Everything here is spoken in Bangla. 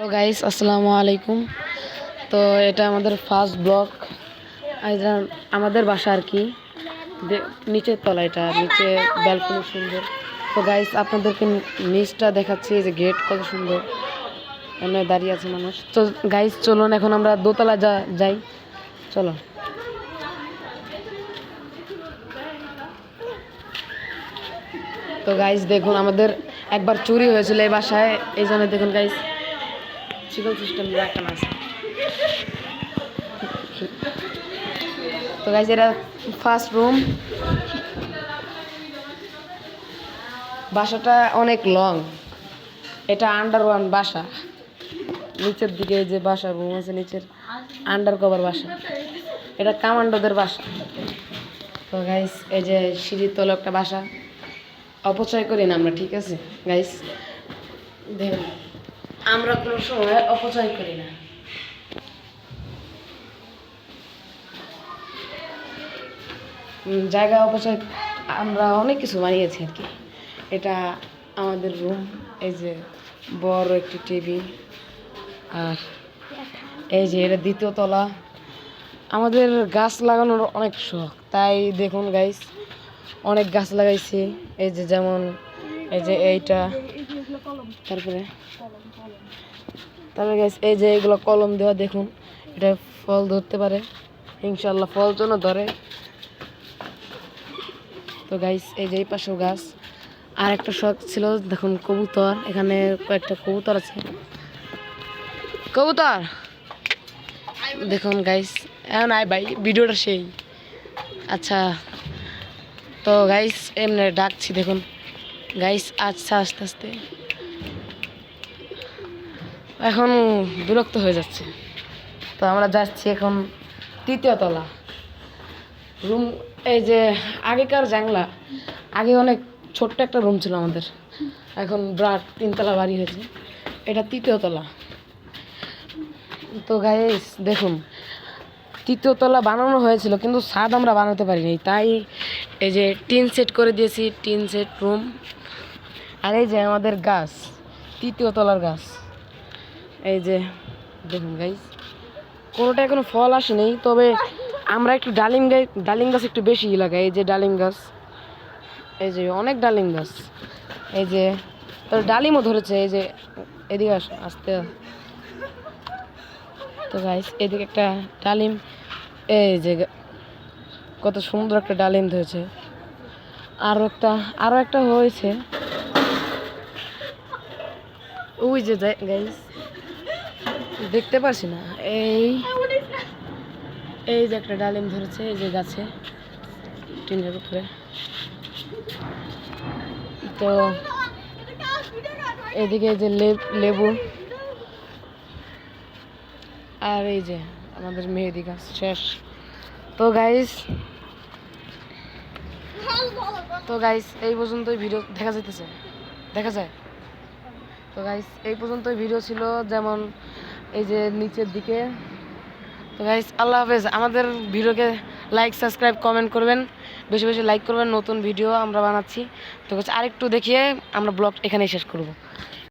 তো গাইস আসসালামু আলাইকুম। তো এটা আমাদের ফার্স্ট ব্লগ। এটা আমাদের বাসা আর কি, নিচের তলা, এটা নিচে ব্যালকনি সুন্দর। তো গাইস আপনাদেরকে নিচটা দেখাচ্ছি, যে গেট কত সুন্দর, এখানে দাঁড়িয়ে আছে মানুষ। তো গাইস চলুন এখন আমরা দোতলা যাই, চলো। তো গাইস দেখুন, আমাদের একবার চুরি হয়েছিল এই বাসায়, এই জন্য দেখুন গাইস সিকল সিস্টেম রাখানো আছে। তো গাইস এটা ফার্স্ট রুম। বাসাটা অনেক লং, এটা আন্ডারগ্রাউন্ড বাসা। নিচের দিকে যে বাসা রুম আছে, নিচের আন্ডার কভার বাসা, এটা কামান্ডোদের বাসা। তো গাইস এই যে সিঁড়ির তলে একটা বাসা, অপচয় করি না আমরা, ঠিক আছে গাইস? দেখুন আমরা কোনো সময় অপচয় করি না। জায়গা অপচয় আমরা অনেক কিছু বানিয়েছি আর কি। এটা আমাদের রুম, এই যে বড় একটি টিভি, আর এই যে এটা দ্বিতীয় তলা। আমাদের গাছ লাগানোর অনেক শখ, তাই দেখুন গাইস অনেক গাছ লাগাইছি। এই যে যেমন এই যে এইটা, তারপরে গাইস এই যে এগুলো কলম দেওয়া, দেখুন এটা ফল ধরতে পারে, ইনশাল্লাহ ফল জন্য ধরে। তো গাইস এই যে এই পাশেও গাছ। আর একটা শখ ছিল, দেখুন কবুতর, এখানে কয়েকটা কবুতর আছে, কবুতর দেখুন গাইস। এখন আয় ভাই, ভিডিওটা সেই। আচ্ছা তো গাইস এমনি ডাকছি, দেখুন গাইস। আচ্ছা আস্তে আস্তে এখন বিরক্ত হয়ে যাচ্ছে। তো আমরা যাচ্ছি এখন তৃতীয় তলা রুম। এই যে আগেকার জানলা, আগে অনেক ছোট্ট একটা রুম ছিল আমাদের, এখন বিরাট তিনতলা বাড়ি হয়েছে। এটা তৃতীয় তলা। তো গাইস দেখুন তৃতীয় তলা বানানো হয়েছিল, কিন্তু ছাদ আমরা বানাতে পারিনি, তাই এই যে টিন সেট করে দিয়েছি, টিন সেট রুম। আর এই যে আমাদের গাছ, তৃতীয় তলার গাছ, এই যে দেখুন গাইস কোনোটা এখনো ফল আসেনি, তবে আমরা একটু ডালিম গাছ একটু বেশি লাগাই। এই যে ডালিম গাছ, এই যে অনেক ডালিম গাছ, এই যে ডালিমও ধরেছে। এই যে এদিকে আসতে। তো গাইস এদিকে একটা ডালিম, এই যে কত সুন্দর একটা ডালিম ধরেছে। আরো একটা হয়েছে, ওই যে গাইস দেখতে পাচ্ছি না। এই যে একটা ডালিম ধরেছে, এই যে গাছে টিনের উপরে। তো এদিকে যে লেবু, আর এই যে আমাদের মেহেদি গাছ শেষ। তো গাইস এই পর্যন্তই ভিডিও দেখা যায়। তো গাইস এই পর্যন্তই ভিডিও ছিল, যেমন এই যে নিচের দিকে। তো গাইস আল্লাহ হাফেজ। আমাদের ভিডিওকে লাইক, সাবস্ক্রাইব, কমেন্ট করবেন, বেশি বেশি লাইক করবেন। নতুন ভিডিও আমরা বানাচ্ছি। তো আরেকটু দেখিয়ে আমরা ব্লগ এখানেই শেষ করব।